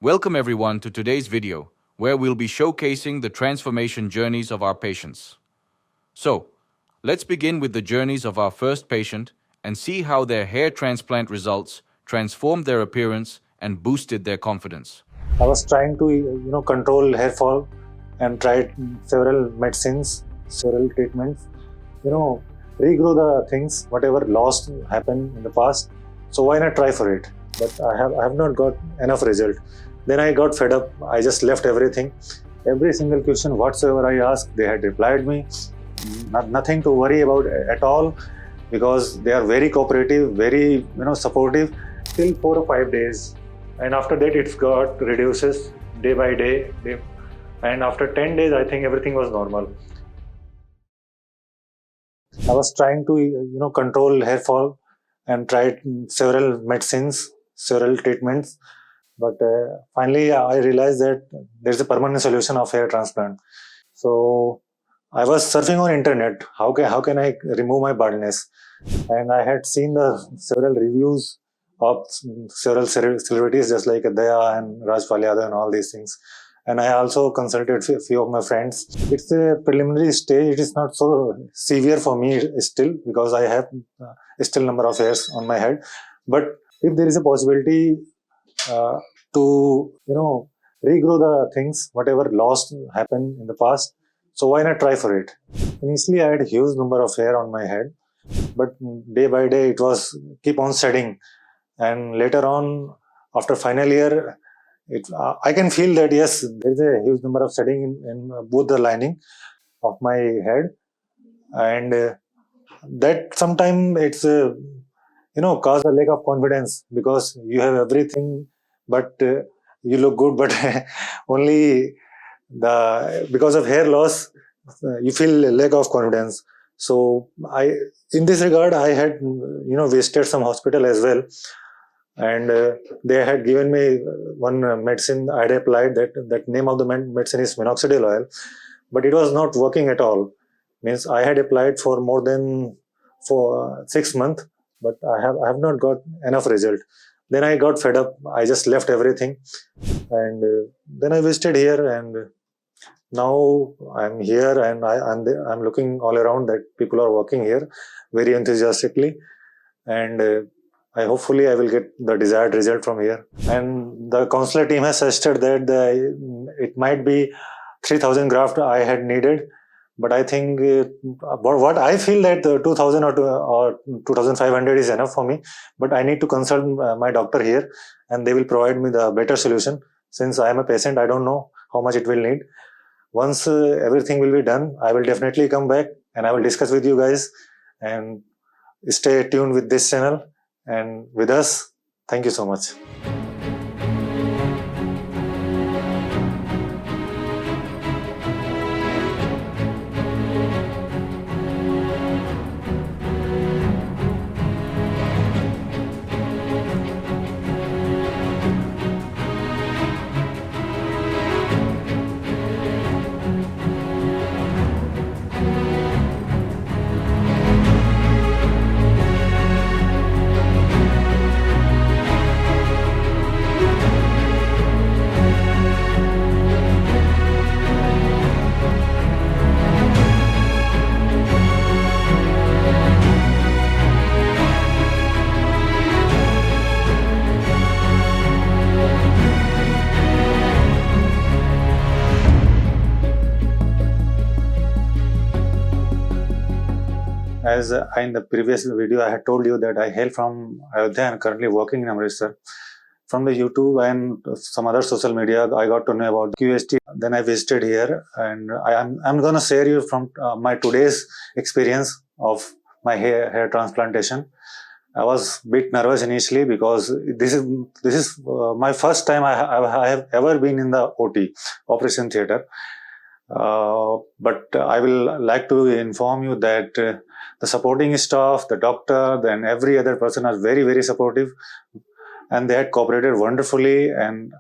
Welcome everyone to today's video, where we'll be showcasing the transformation journeys of our patients. So, let's begin with the journeys of our first patient and see how their hair transplant results transformed their appearance and boosted their confidence. I was trying to control hair fall and tried several medicines, several treatments, regrow the things, whatever lost happened in the past. So why not try for it? But I have not got enough result. Then I got fed up. I just left everything. Every single question whatsoever I asked, they had replied me. Nothing to worry about at all, because they are very cooperative, very supportive. Till 4 or 5 days, and after that it got reduces day by day. And after 10 days, I think everything was normal. I was trying to control hair fall and tried several medicines, several treatments. But finally, I realized that there's a permanent solution of hair transplant. So I was surfing on internet. How can I remove my baldness? And I had seen the several reviews of several celebrities, just like Daya and Rajpal Yadav and all these things. And I also consulted a few of my friends. It's a preliminary stage. It is not so severe for me still, because I have still number of hairs on my head. But if there is a possibility to regrow the things, whatever lost happened in the past, so why not try for it? Initially, I had a huge number of hair on my head, but day by day it was keep on shedding. And later on, after final year, I can feel that yes, there is a huge number of shedding in both the lining of my head, and that sometimes it's cause a lack of confidence, because you have everything, but you look good, but only because of hair loss, you feel a lack of confidence. So in this regard, I had visited some hospital as well, and they had given me one medicine. I had applied that name of the medicine is minoxidil oil, but it was not working at all. Means I had applied for more than 6 months, but I have not got enough result. Then I got fed up. I just left everything, and then I visited here, and now I'm here, and I'm looking all around that people are working here very enthusiastically, and hopefully I will get the desired result from here. And the counselor team has suggested that it might be 3,000 graft I had needed, but I think what I feel that 2,000 or 2,500 is enough for me. But I need to consult my doctor here, and they will provide me the better solution. Since I am a patient, I don't know how much it will need. Once everything will be done, I will definitely come back and I will discuss with you guys. And stay tuned with this channel and with us. Thank you so much. As in the previous video, I had told you that I hail from Ayodhya and currently working in Amritsar. From the YouTube and some other social media, I got to know about QHT. Then I visited here, and I'm going to share you from my today's experience of my hair transplantation. I was a bit nervous initially, because this is my first time I have ever been in the OT, operation theatre. But I will like to inform you that the supporting staff, the doctor, then every other person are very, very supportive, and they had cooperated wonderfully. And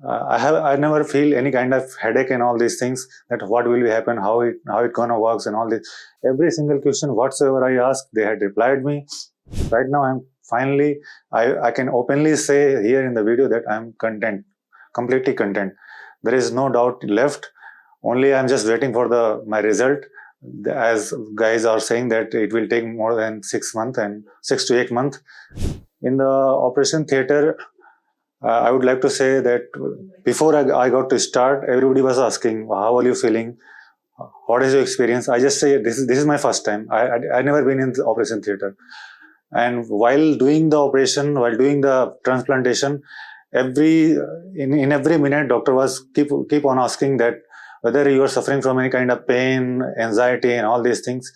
I never feel any kind of headache and all these things, that what will happen, how it gonna works and all this. Every single question whatsoever I asked, they had replied me. Right now, I can openly say here in the video that I'm content completely content. There is no doubt left. Only I'm just waiting for my result. As guys are saying that it will take more than 6 months and 6 to 8 months. In the operation theater, I would like to say that before I got to start, everybody was asking, how are you feeling? What is your experience? I just say, this is my first time. I never been in the operation theater. And while doing the operation, while doing the transplantation, in every minute, doctor was keep on asking that whether you are suffering from any kind of pain, anxiety, and all these things.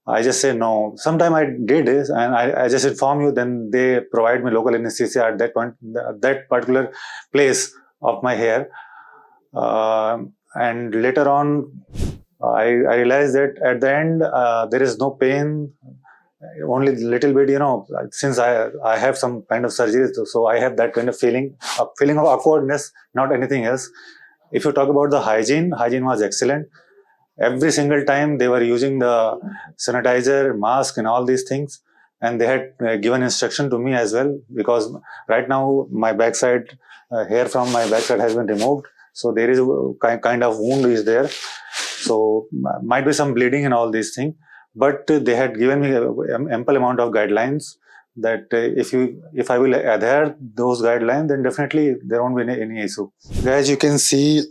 I just say no. Sometime I did this, and I just inform you. Then they provide me local anesthesia at that point, that particular place of my hair. And later on, I realized that at the end there is no pain, only little bit. Since I have some kind of surgery, so I have that kind of feeling of awkwardness, not anything else. If you talk about the hygiene was excellent. Every single time they were using the sanitizer, mask, and all these things, and they had given instruction to me as well, because right now my backside hair from my backside has been removed, so there is a kind of wound is there, so might be some bleeding and all these things, but they had given me ample amount of guidelines that if I will adhere those guidelines, then definitely there won't be any issue. Guys, you can see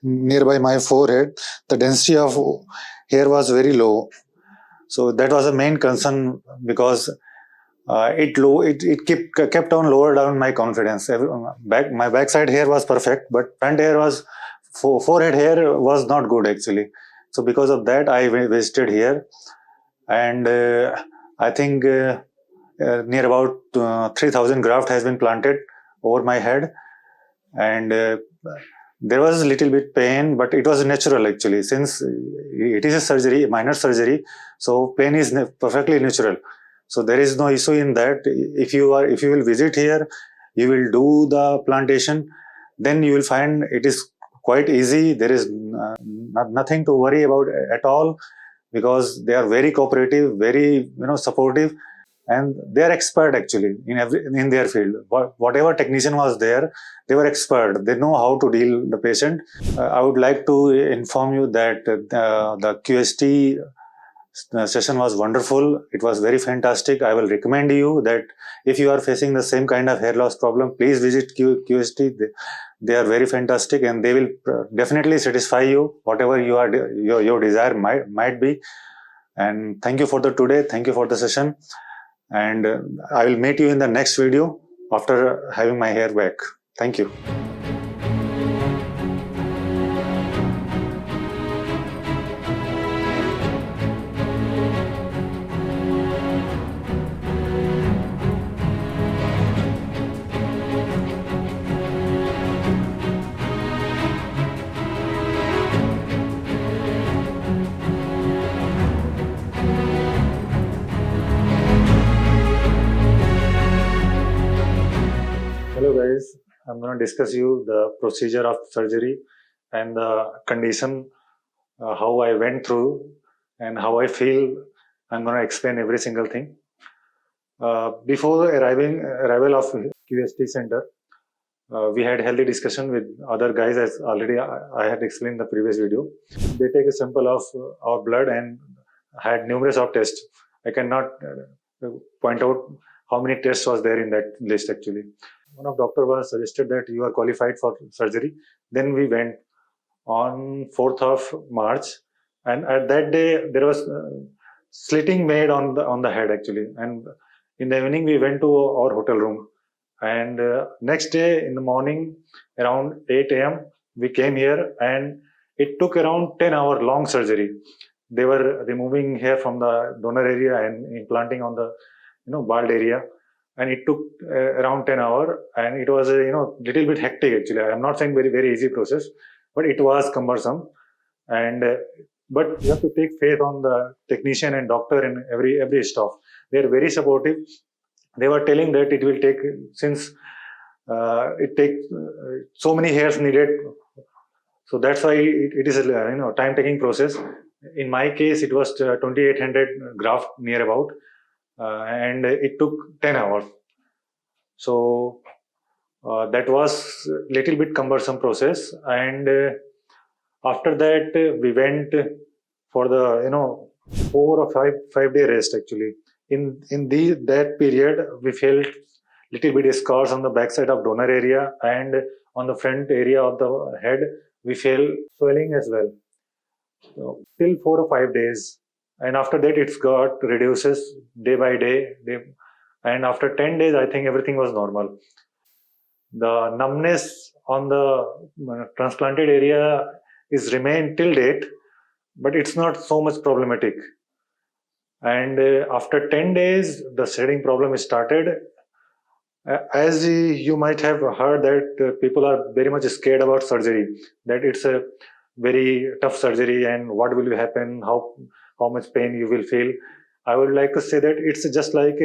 nearby my forehead, the density of hair was very low. So that was the main concern, because it kept on lower down my confidence. My backside hair was perfect, but front hair was forehead hair was not good actually. So because of that, I visited here, and I think near about 3,000 graft has been planted over my head, and there was a little bit pain, but it was natural actually, since it is a surgery, minor surgery, so pain is perfectly natural. So there is no issue in that. If you will visit here, you will do the plantation, then you will find it is quite easy. There is nothing to worry about at all, because they are very cooperative, very supportive, and they are expert actually in their field. Whatever technician was there, they were expert. They know how to deal the patient. I would like to inform you that the QHT session was wonderful. It was very fantastic. I will recommend you that if you are facing the same kind of hair loss problem, please visit QHT. They are very fantastic, and they will definitely satisfy you whatever your desire might be. And thank you for today. Thank you for the session. And I will meet you in the next video after having my hair back. Thank you. Hello guys, I'm going to discuss you the procedure of surgery and the condition, how I went through and how I feel. I'm going to explain every single thing. Before the arrival of QHT center, we had healthy discussion with other guys, as already I had explained in the previous video. They take a sample of our blood and had numerous of tests. I cannot point out how many tests was there in that list actually. One of doctor was suggested that you are qualified for surgery. Then we went on 4th of March, and at that day there was slitting made on the head actually. And in the evening we went to our hotel room, and next day in the morning around 8 a.m. we came here, and it took around 10-hour long surgery. They were removing hair from the donor area and implanting on the bald area. And it took around 10 hours, and it was a little bit hectic actually. I am not saying very, very easy process, but it was cumbersome. And but you have to take faith on the technician and doctor and every staff. They are very supportive. They were telling that it will take, since it takes so many hairs needed, so that's why it is a time taking process. In my case, it was 2,800 graft near about. And it took 10 hours. So That was a little bit cumbersome process, and after that we went for the 4 or 5 day rest. Actually, in that period we felt little bit scars on the backside of donor area, and on the front area of the head we felt swelling as well. So, till 4 or 5 days, and after that it's got reduces day by day, and after 10 days I think everything was normal. The numbness on the transplanted area is remained till date, but it's not so much problematic. And after 10 days the shedding problem is started. As you might have heard that people are very much scared about surgery, that it's a very tough surgery and what will happen, how much pain you will feel. I would like to say that it's just like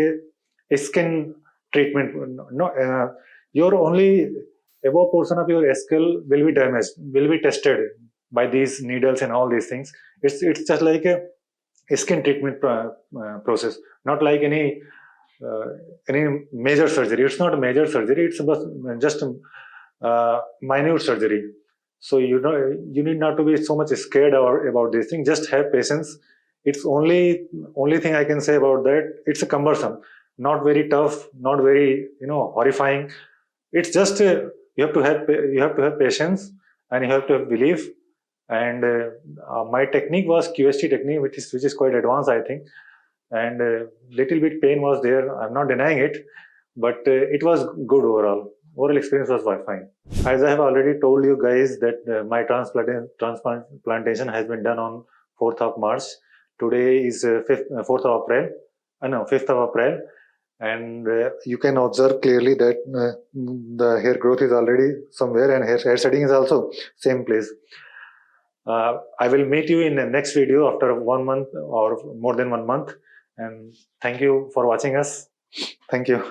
a skin treatment. No, your only above portion of your skull will be damaged, will be tested by these needles and all these things. It's just like a skin treatment process, not like any major surgery. It's not a major surgery. It's just a minute surgery. So you need not to be so much scared about this thing. Just have patience. It's only thing I can say about that. It's a cumbersome, not very tough, not very horrifying. It's just you have to have patience, and you have to have belief. And my technique was QHT technique, which is quite advanced, I think. And little bit pain was there. I'm not denying it, but it was good overall. Overall experience was fine. As I have already told you guys that my transplantation has been done on 4th of March. Today is 4th of April. No, 5th of April. And you can observe clearly that the hair growth is already somewhere, and hair shedding is also same place. I will meet you in the next video after 1 month or more than 1 month. And thank you for watching us. Thank you.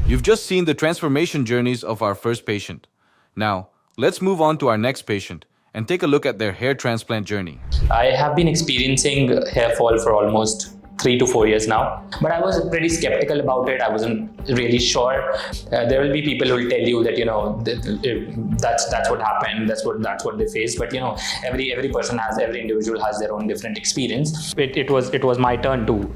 You've just seen the transformation journeys of our first patient. Now, let's move on to our next patient and take a look at their hair transplant journey. I have been experiencing hair fall for almost 3 to 4 years now, but I was pretty skeptical about it. I wasn't really sure. There will be people who will tell you that that's what happened, that's what they faced. But every person every individual has their own different experience. It was my turn to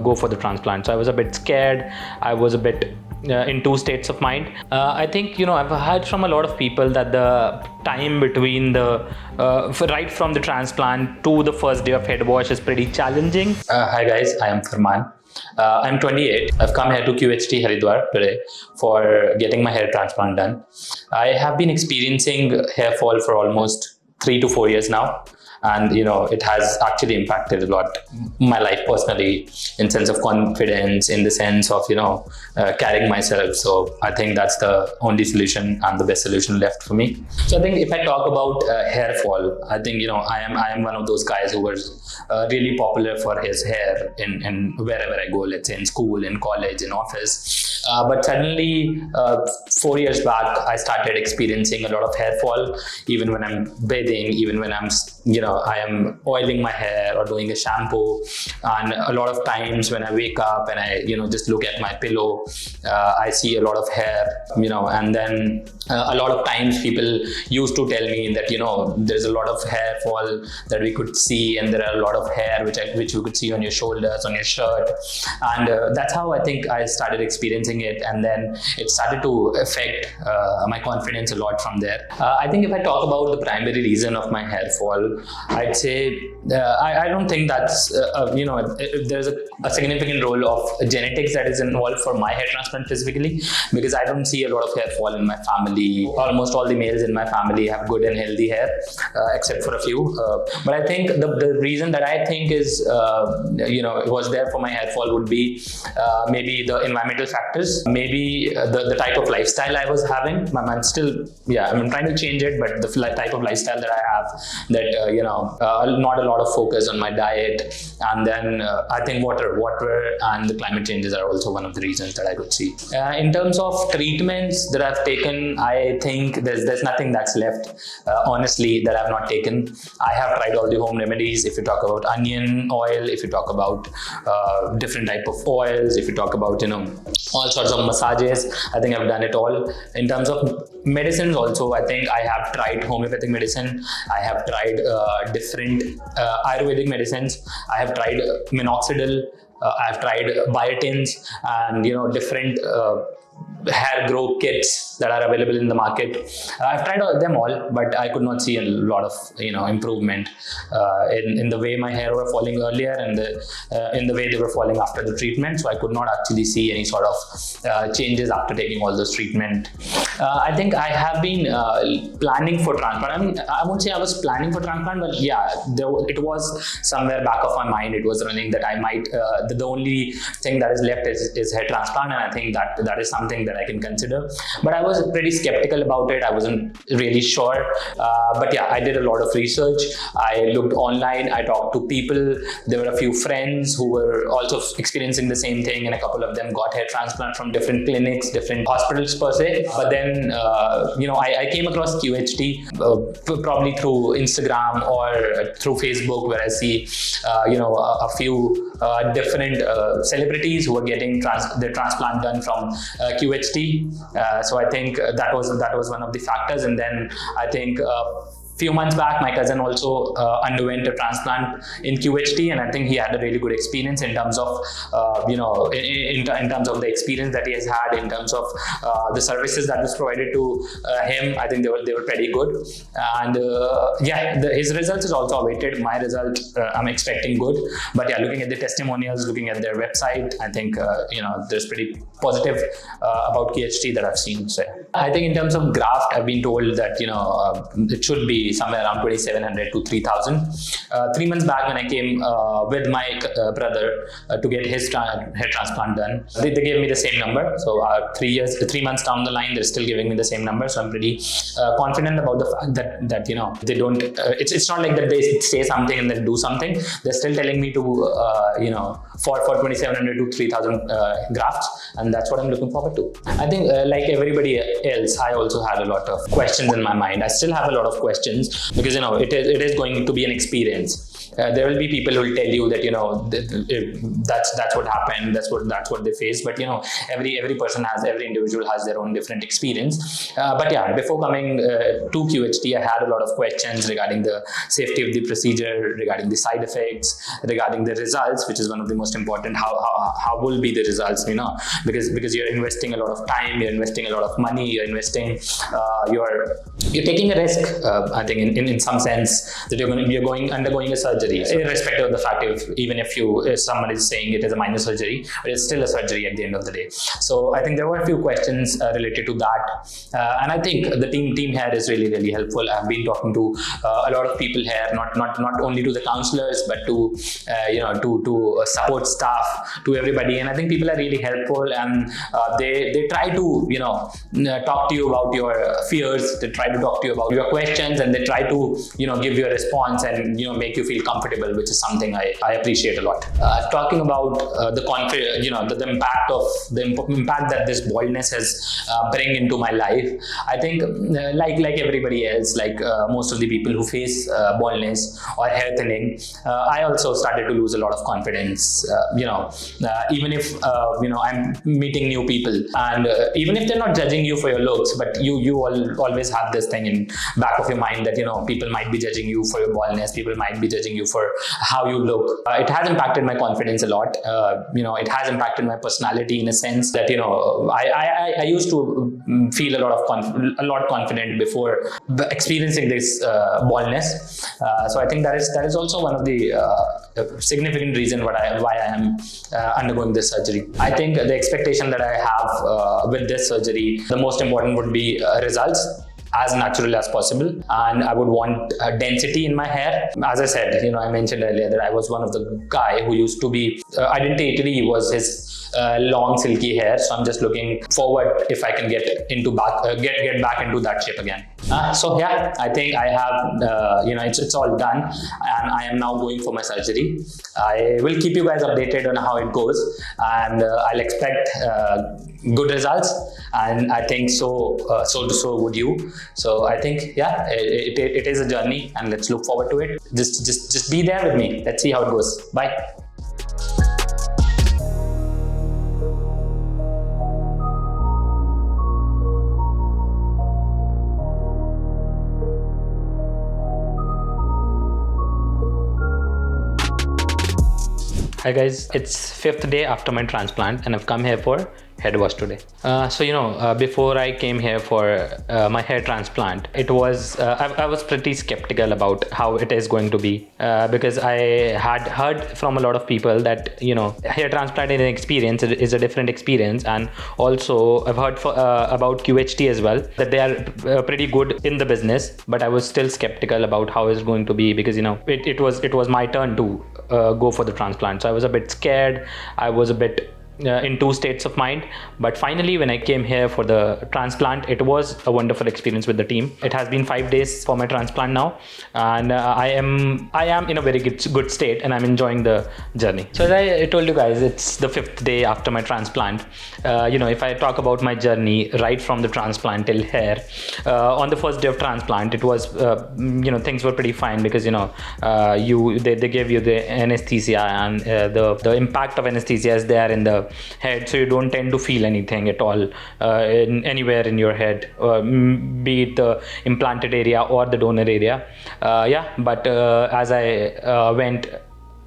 go for the transplant, so I was a bit scared. I was a bit in two states of mind. I think I've heard from a lot of people that the time between right from the transplant to the first day of head wash is pretty challenging. Hi guys, I am Farman. I'm 28. I've come here to QHT Haridwar today for getting my hair transplant done. I have been experiencing hair fall for almost 3 to 4 years now. And it has actually impacted a lot my life personally, in sense of confidence, in the sense of carrying myself. So I think that's the only solution and the best solution left for me. So I think if I talk about hair fall, I think I am one of those guys who was really popular for his hair in wherever I go, let's say in school, in college, in office. But suddenly 4 years back, I started experiencing a lot of hair fall, even when I'm bathing, even when I'm I am oiling my hair or doing a shampoo. And a lot of times when I wake up and I just look at my pillow, I see a lot of hair, and then a lot of times people used to tell me that there's a lot of hair fall that we could see, and there are a lot of hair which you could see on your shoulders, on your shirt. And that's how I think I started experiencing it, and then it started to affect my confidence a lot from there. I think if I talk about the primary reason of my hair fall, I'd say I don't think that's if there's a significant role of genetics that is involved for my hair transplant specifically, because I don't see a lot of hair fall in my family. Almost all the males in my family have good and healthy hair, except for a few. But I think the reason that I think is it was there for my hair fall would be maybe the environmental factors, maybe the type of lifestyle I was having. I'm trying to change it, but the type of lifestyle that I have, that not a lot of focus on my diet, and then I think water and the climate changes are also one of the reasons that I could see. In terms of treatments that I've taken, I think there's nothing that's left, honestly, that I've not taken. I have tried all the home remedies. If you talk about onion oil, if you talk about different type of oils, if you talk about all sorts of massages, I think I've done it all. In terms of medicines also, I think I have tried homeopathic medicine. I have tried different Ayurvedic medicines. I have tried minoxidil. I've tried biotins and different hair grow kits that are available in the market. I've tried them all, but I could not see a lot of improvement in the way my hair were falling earlier and in the way they were falling after the treatment. So I could not actually see any sort of changes after taking all those treatment. I think I have been planning for transplant. I mean, I won't say I was planning for transplant, but yeah, it was somewhere back of my mind. It was running that I might. The only thing that is left is hair transplant, and I think that is something that I can consider. But I was pretty skeptical about it. I wasn't really sure. But yeah, I did a lot of research. I looked online. I talked to people. There were a few friends who were also experiencing the same thing, and a couple of them got hair transplant from different clinics, different hospitals per se. But then, I came across QHT probably through Instagram or through Facebook, where I see, a few different celebrities who were getting their transplant done from QHT. So I think that was one of the factors. And then I think few months back, my cousin also underwent a transplant in QHT, and I think he had a really good experience in terms of, in terms of the experience that he has had, in terms of the services that was provided to him. I think they were pretty good, and his results is also awaited. My result, I'm expecting good, but yeah, looking at the testimonials, looking at their website, I think there's pretty positive about QHT that I've seen. So I think in terms of graft, I've been told that it should be somewhere around 2,700 to 3,000. 3 months back, when I came with my brother to get his hair transplant done, they gave me the same number. So 3 months down the line, they're still giving me the same number. So I'm pretty confident about the fact that they don't. It's not like that they say something and then do something. They're still telling me to for 2,700 to 3,000 grafts, and that's what I'm looking forward to. I think like everybody else, I also had a lot of questions in my mind. I still have a lot of questions, because it is going to be an experience. There will be people who will tell you that that's what happened, that's what they faced. But every person every individual has their own different experience. But yeah, before coming to QHT, I had a lot of questions regarding the safety of the procedure, regarding the side effects, regarding the results, which is one of the most important. How will be the results? Because you're investing a lot of time, you're investing a lot of money, you're investing, you're taking a risk. I think in some sense that you're undergoing a surgery, irrespective of the fact if someone is saying it is a minor surgery, but it's still a surgery at the end of the day. So I think there were a few questions related to that, and I think the team here is really, really helpful. I've been talking to a lot of people here, not only to the counselors, but to to support staff, to everybody, and I think people are really helpful, and they try to talk to you about your fears, they try to talk to you about your questions, and they try to give you a response and make you feel comfortable, which is something I appreciate a lot. Talking about the impact that this baldness has bring into my life, I think like everybody else, like most of the people who face baldness or hair thinning, I also started to lose a lot of confidence. Even if I'm meeting new people, and even if they're not judging you for your looks, but you always have this thing in back of your mind that people might be judging you for your baldness, people might be judging you for how you look. It has impacted my confidence a lot. It has impacted my personality in a sense that I used to feel a lot confident before experiencing this baldness. So I think that is also one of the significant reason why I am undergoing this surgery. I think the expectation that I have with this surgery, the most important would be results as natural as possible, and I would want density in my hair. As I said, I mentioned earlier that I was one of the guy who used to be identity was his long silky hair, so I'm just looking forward if I can get back into that shape again. So yeah, I think I have it's all done, and I am now going for my surgery. I will keep you guys updated on how it goes, and I'll expect good results, and I think so would you. So I think it is a journey, and let's look forward to it. Just be there with me. Let's see how it goes. Bye. Hi guys, it's 5th day after my transplant and I've come here for head wash today. Before I came here for my hair transplant, it was I was pretty skeptical about how it is going to be because I had heard from a lot of people that hair transplant is an experience, it is a different experience, and also I've heard about QHT as well, that they are pretty good in the business, but I was still skeptical about how it's going to be because it was my turn to go for the transplant, so I was a bit scared. I was a bit in two states of mind, but finally when I came here for the transplant, it was a wonderful experience with the team. It has been 5 days for my transplant now, and I am in a very good state, and I'm enjoying the journey. So as I told you guys, it's the 5th day after my transplant. If I talk about my journey right from the transplant till here, on the first day of transplant, it was things were pretty fine because they give you the anesthesia, and the impact of anesthesia is there in the head, so you don't tend to feel anything at all anywhere in your head, be it the implanted area or the donor area. But as I went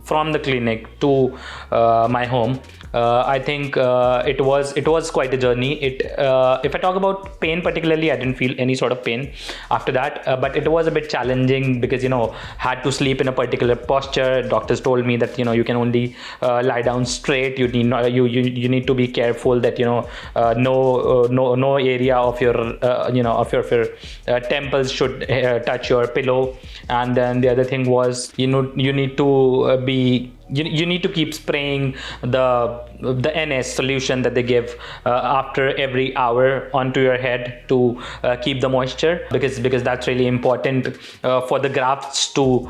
from the clinic to my home, I think it was quite a journey. If I talk about pain particularly, I didn't feel any sort of pain after that, but it was a bit challenging because had to sleep in a particular posture. Doctors told me that you can only lie down straight. You need to be careful that no area of your temples should touch your pillow. And then the other thing was you need to you need to keep spraying the NS solution that they give after every hour onto your head to keep the moisture, because that's really important for the grafts to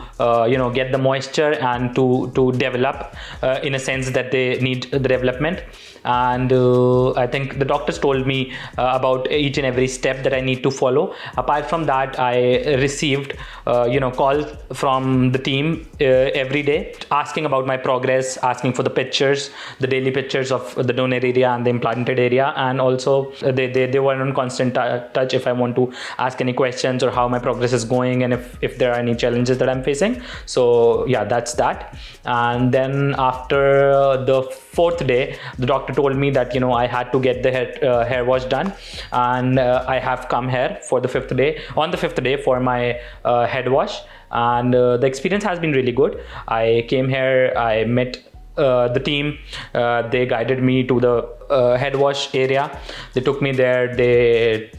get the moisture and to develop in a sense that they need the development. And I think the doctors told me about each and every step that I need to follow. Apart from that, I received calls from the team every day asking about my progress, asking for the pictures, the daily pictures of the donor area and the implanted area, and also they were on constant touch if I want to ask any questions or how my progress is going and if there are any challenges that I'm facing. So yeah, that's that. And then after the 4th day, the doctor told me that I had to get the hair wash done, and I have come here for the 5th day. On the 5th day for my head wash, and the experience has been really good. I came here, I met the team, they guided me to the head wash area. They took me there. They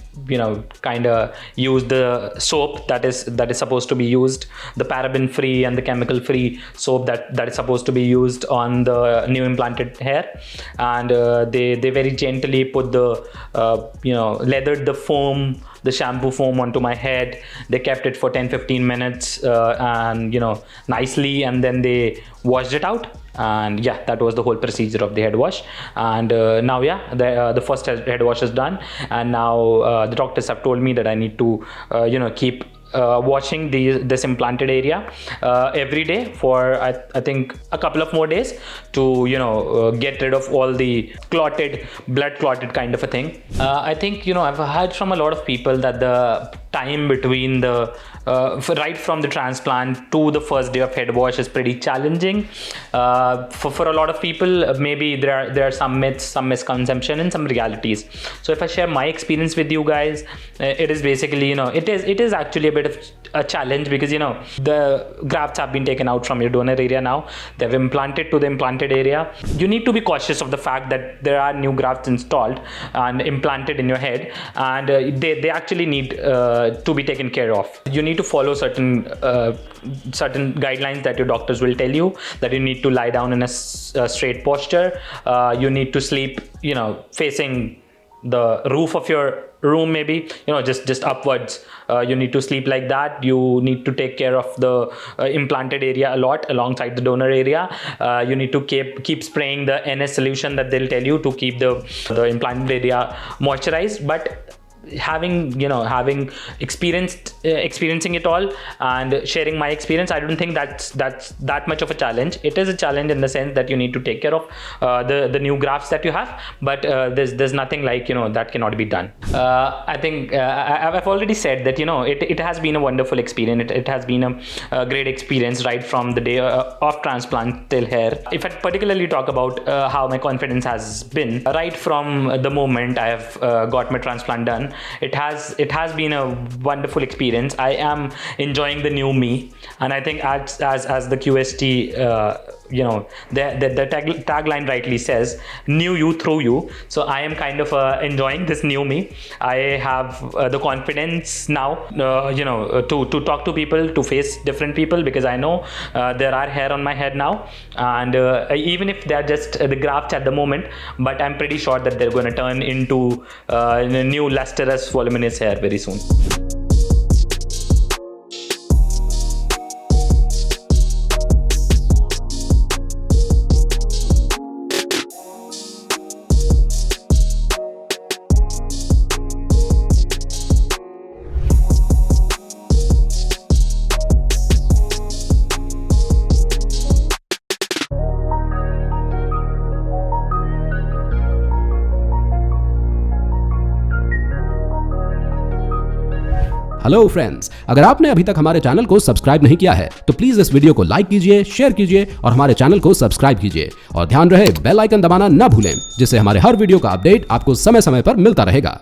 kind of use the soap that is supposed to be used, the paraben free and the chemical free soap that is supposed to be used on the new implanted hair. And they very gently put the leathered the foam, the shampoo foam onto my head. They kept it for 10-15 minutes and nicely, and then they washed it out. And yeah, that was the whole procedure of the head wash. And now the first head wash is done, and now the doctors have told me that I need to keep washing this implanted area every day for I think a couple of more days to get rid of all the blood clotted kind of a thing. I think I've heard from a lot of people that the time between the right from the transplant to the first day of head wash is pretty challenging. For a lot of people, maybe there are some myths, some misconception, and some realities. So if I share my experience with you guys, it is basically, it is actually a bit of a challenge, because the grafts have been taken out from your donor area now. They've implanted to the implanted area. You need to be cautious of the fact that there are new grafts installed and implanted in your head, and they actually need to be taken care of. You need to follow certain guidelines that your doctors will tell you, that you need to lie down in a straight posture. You need to sleep facing the roof of your room, maybe just upwards. You need to sleep like that. You need to take care of the implanted area a lot alongside the donor area. You need to keep spraying the NS solution that they'll tell you to keep the implanted area moisturized. But having experiencing it all and sharing my experience, I don't think that's that much of a challenge. It is a challenge in the sense that you need to take care of the new grafts that you have, but there's nothing like that cannot be done. I think I've already said that it has been a wonderful experience. It has been a great experience right from the day of transplant till here. If I particularly talk about how my confidence has been right from the moment I have got my transplant done, it has been a wonderful experience. I am enjoying the new me, and I think as the QHT the tagline rightly says, new you through you. So I am kind of enjoying this new me. I have the confidence now to talk to people, to face different people, because I know there are hair on my head now, and even if they're just the grafts at the moment, but I'm pretty sure that they're going to turn into new lustrous voluminous hair very soon. Hello friends, अगर आपने अभी तक हमारे channel को subscribe नहीं किया है तो प्लीज इस वीडियो को लाइक कीजिए, शेयर कीजिए और हमारे चैनल को सब्सक्राइब कीजिए। और ध्यान रहे बेल आइकन दबाना ना भूलें, जिससे हमारे हर वीडियो का अपडेट आपको समय समय पर मिलता रहेगा।